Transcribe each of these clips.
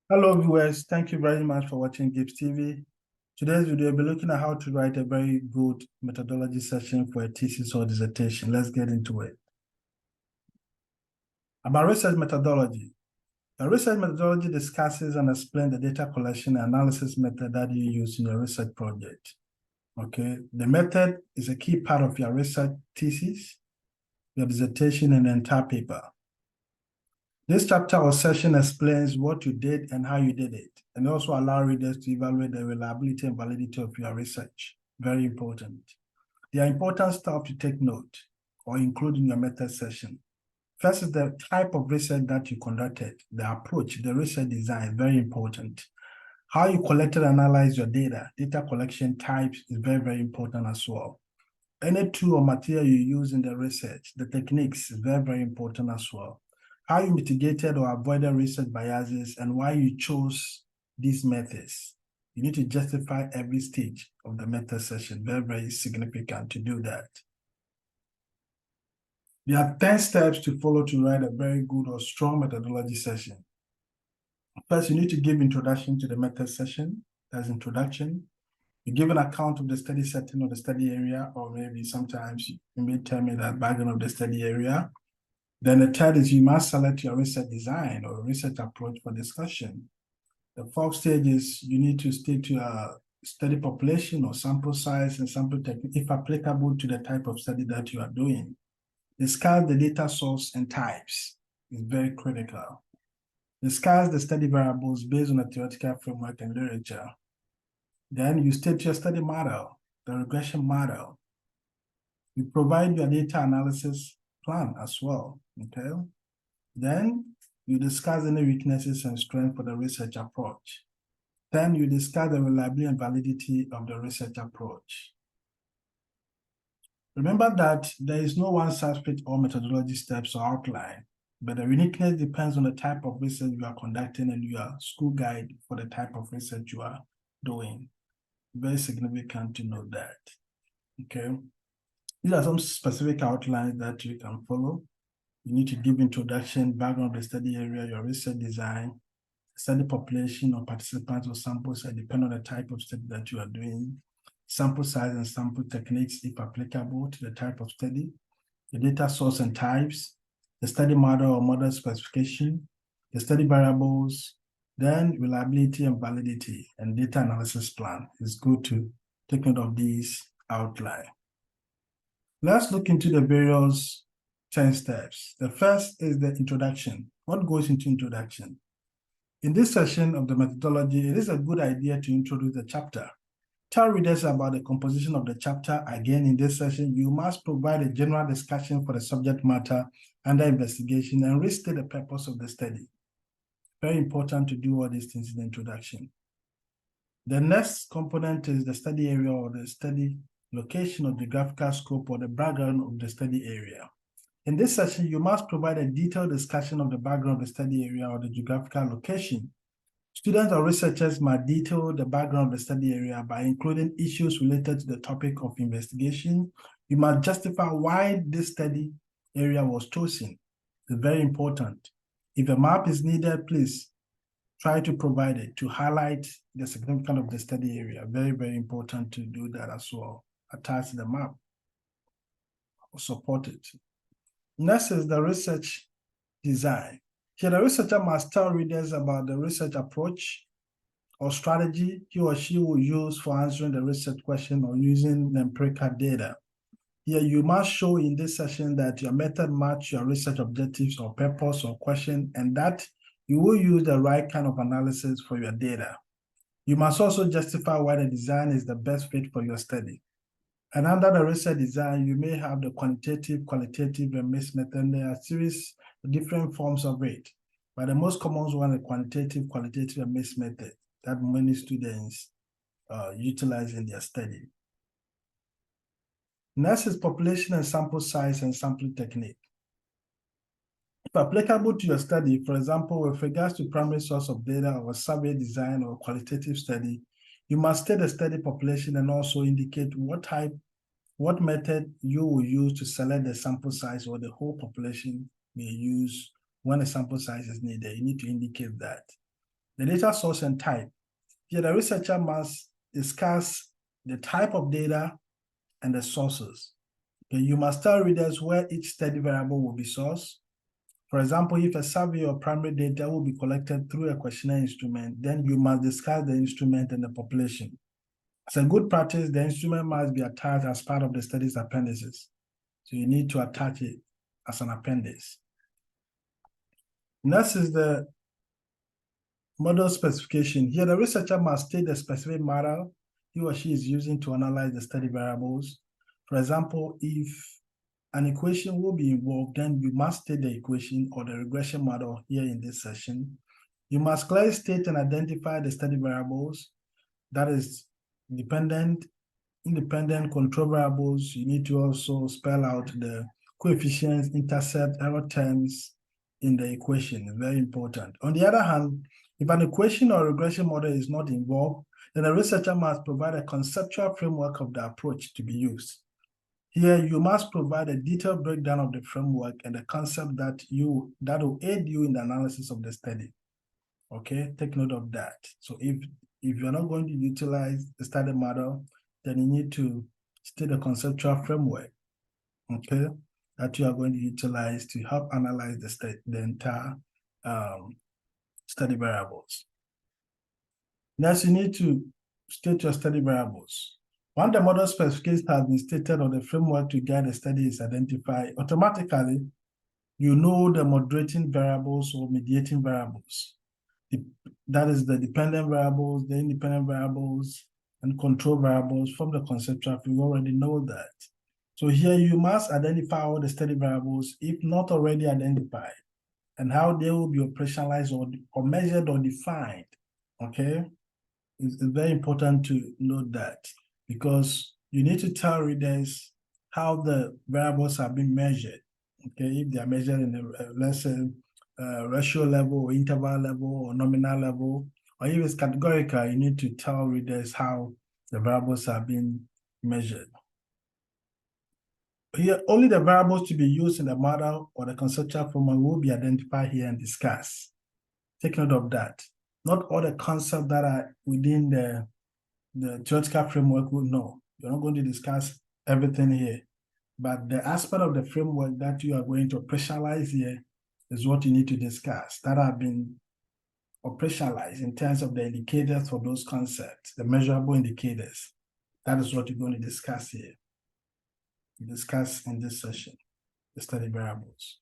Hello viewers, thank you very much for watching Gibbs TV. Today's video will be looking at how to write a very good methodology session for a thesis or dissertation. Let's get into it. About research methodology. The research methodology discusses and explains the data collection and analysis method that you use in your research project. Okay, the method is a key part of your research thesis, your dissertation, and the entire paper. This chapter or session explains what you did and how you did it, and also allow readers to evaluate the reliability and validity of your research. Very important. There are important stuff to take note or include in your method session. First is the type of research that you conducted, the approach, the research design, very important. How you collected and analyzed your data collection types is very, very important as well. Any tool or material you use in the research, the techniques is very, very important as well. How you mitigated or avoided research biases and why you chose these methods. You need to justify every stage of the method session. Very, very significant to do that. There are 10 steps to follow to write a very good or strong methodology session. First, you need to give introduction to the method session. That's introduction. You give an account of the study setting or the study area, or maybe sometimes you may tell me that background of the study area. Then the third is you must select your research design or research approach for discussion. The fourth stage is you need to stick to a study population or sample size and sample technique, if applicable to the type of study that you are doing. Discuss the data source and types is very critical. Discuss the study variables based on a theoretical framework and literature. Then you state your study model, the regression model. You provide your data analysis plan as well, okay? Then you discuss any weaknesses and strengths for the research approach. Then you discuss the reliability and validity of the research approach. Remember that there is no one-size-fits-all methodology steps or outline, but the uniqueness depends on the type of research you are conducting and your school guide for the type of research you are doing. Very significant to know that, okay? These are some specific outlines that you can follow. You need to give introduction, background of the study area, your research design, study population or participants or samples that depend on the type of study that you are doing, sample size and sample techniques if applicable to the type of study, the data source and types, the study model or model specification, the study variables, then reliability and validity and data analysis plan. It's good to take note of these outline. Let's look into the various 10 steps. The first is the introduction. What goes into introduction? In this session of the methodology, it is a good idea to introduce the chapter. Tell readers about the composition of the chapter. Again, in this session, you must provide a general discussion for the subject matter under investigation and restate the purpose of the study. Very important to do all these things in the introduction. The next component is the study area or the study location or geographical scope or the background of the study area. In this session, you must provide a detailed discussion of the background of the study area or the geographical location. Students or researchers might detail the background of the study area by including issues related to the topic of investigation. You must justify why this study area was chosen. It's very important. If a map is needed, please try to provide it to highlight the significance of the study area. Very, very important to do that as well. Attach the map or support it. Next is the research design. Here, the researcher must tell readers about the research approach or strategy he or she will use for answering the research question or using the empirical data. Here, you must show in this session that your method matches your research objectives or purpose or question, and that you will use the right kind of analysis for your data. You must also justify why the design is the best fit for your study. And under the research design, you may have the quantitative, qualitative, and mixed method. And there are a series of different forms of it. But the most common one is the quantitative, qualitative, and mixed method that many students utilize in their study. Next is population and sample size and sampling technique. If applicable to your study, for example, with regards to primary source of data or survey design or qualitative study, you must state the study population and also indicate what method you will use to select the sample size or the whole population may use when a sample size is needed. You need to indicate that. The data source and type. Here, the researcher must discuss the type of data and the sources. Okay, you must tell readers where each study variable will be sourced. For example, if a survey or primary data will be collected through a questionnaire instrument, then you must discuss the instrument and the population. As a good practice, the instrument must be attached as part of the study's appendices. So you need to attach it as an appendix. Next is the model specification. Here, the researcher must state the specific model he or she is using to analyze the study variables. For example, if an equation will be involved, then you must state the equation or the regression model here in this session. You must clearly state and identify the study variables, that is dependent, independent, control variables. You need to also spell out the coefficients, intercept, error terms in the equation. It's very important. On the other hand, if an equation or regression model is not involved, then the researcher must provide a conceptual framework of the approach to be used. Here, you must provide a detailed breakdown of the framework and the concept that will aid you in the analysis of the study. Okay, take note of that. So if you're not going to utilize the study model, then you need to state a conceptual framework, okay, that you are going to utilize to help analyze the entire study variables. Next, you need to state your study variables. Once the model specification has been stated or the framework to guide the study is identified, automatically, you know the moderating variables or mediating variables. That is the dependent variables, the independent variables, and control variables from the conceptual. You already know that. So here you must identify all the study variables, if not already identified, and how they will be operationalized or measured or defined, okay? It's very important to note that, because you need to tell readers how the variables are being measured, okay? If they are measured in the, let's say, ratio level or interval level or nominal level, or if it's categorical, you need to tell readers how the variables are being measured. Here, only the variables to be used in the model or the conceptual framework will be identified here and discussed. Take note of that. Not all the concepts that are within the theoretical framework will know. You're not going to discuss everything here, but the aspect of the framework that you are going to operationalize here is what you need to discuss, that have been operationalized in terms of the indicators for those concepts, the measurable indicators. That is what you're going to discuss here. Discuss in this session, the study variables.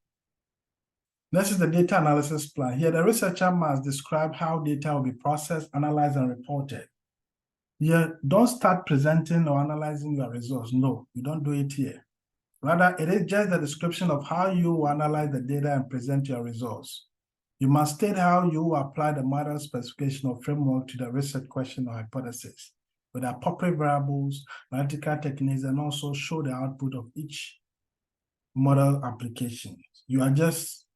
Next is the data analysis plan. Here, the researcher must describe how data will be processed, analyzed, and reported. Here, don't start presenting or analyzing your results. No, you don't do it here. Rather, it is just the description of how you will analyze the data and present your results. You must state how you will apply the model specification or framework to the research question or hypothesis with appropriate variables, analytical techniques, and also show the output of each model application. You are just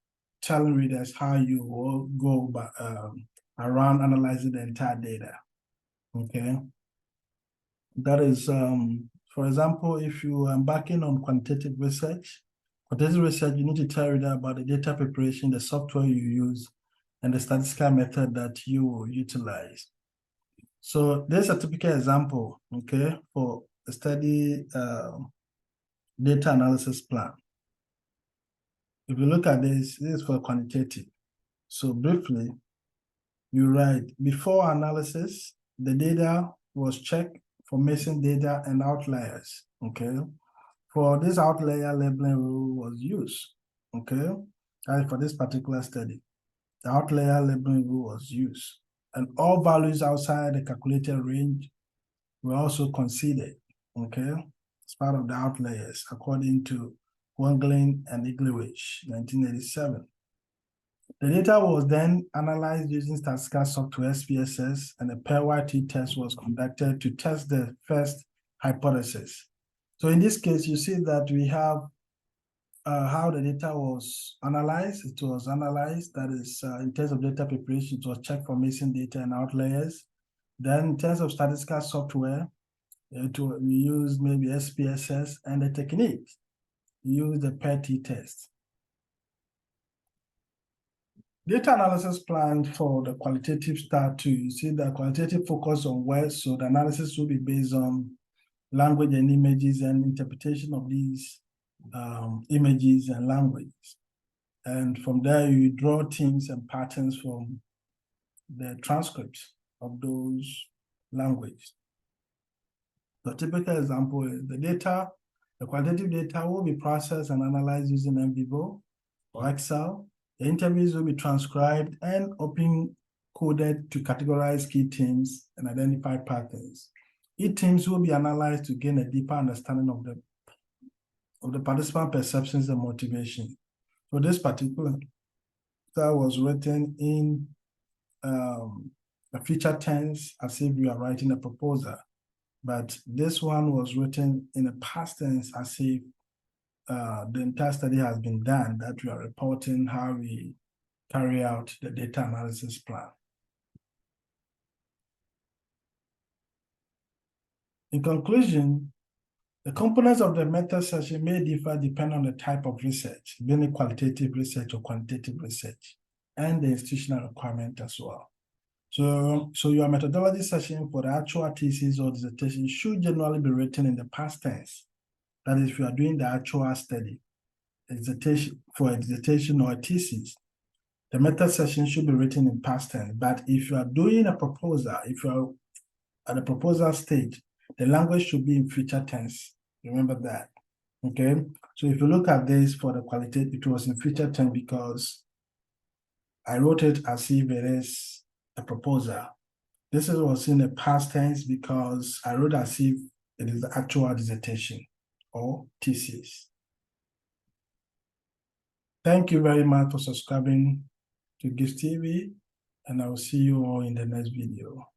telling readers how you will go around analyzing the entire data, okay? That is, for example, if you are embarking on quantitative research, you need to tell reader about the data preparation, the software you use, and the statistical method that you will utilize. So there's a typical example, okay, for a study data analysis plan. If you look at this is for quantitative. So briefly, you write, before analysis, the data was checked for missing data and outliers, okay? For this outlier labeling rule was used, okay? And for this particular study, the outlier labeling rule was used. And all values outside the calculated range were also considered, okay? As part of the outliers, according to Wangling and Iglewich, 1987. The data was then analyzed using statistical software, SPSS, and a pairwise t-test was conducted to test the first hypothesis. So in this case, you see that we have how the data was analyzed. It was analyzed, that is, in terms of data preparation, it was checked for missing data and outliers. Then in terms of statistical software, we used maybe SPSS, and the techniques, we used the pair t-test. Data analysis plan for the qualitative start too. You see the qualitative focus on words, so the analysis will be based on language and images and interpretation of these images and language. And from there, you draw themes and patterns from the transcripts of those languages. The typical example is the qualitative data will be processed and analyzed using NVivo or Excel. The interviews will be transcribed and open coded to categorize key themes and identify patterns. Each themes will be analyzed to gain a deeper understanding of the participant perceptions and motivation. So this particular that was written in a future tense as if you are writing a proposal. But this one was written in a past tense as if the entire study has been done, that we are reporting how we carry out the data analysis plan. In conclusion, the components of the method section may differ depending on the type of research, being it qualitative research or quantitative research, and the institutional requirement as well. So your methodology session for the actual thesis or dissertation should generally be written in the past tense. That is, if you are doing the actual study, a dissertation or a thesis, the method section should be written in past tense. But if you are doing a proposal, if you are at the proposal stage, the language should be in future tense. Remember that. Okay. So if you look at this for the qualitative, it was in future tense because I wrote it as if it is a proposal. This was in the past tense because I wrote as if it is the actual dissertation or thesis. Thank you very much for subscribing to GIFT TV, and I will see you all in the next video.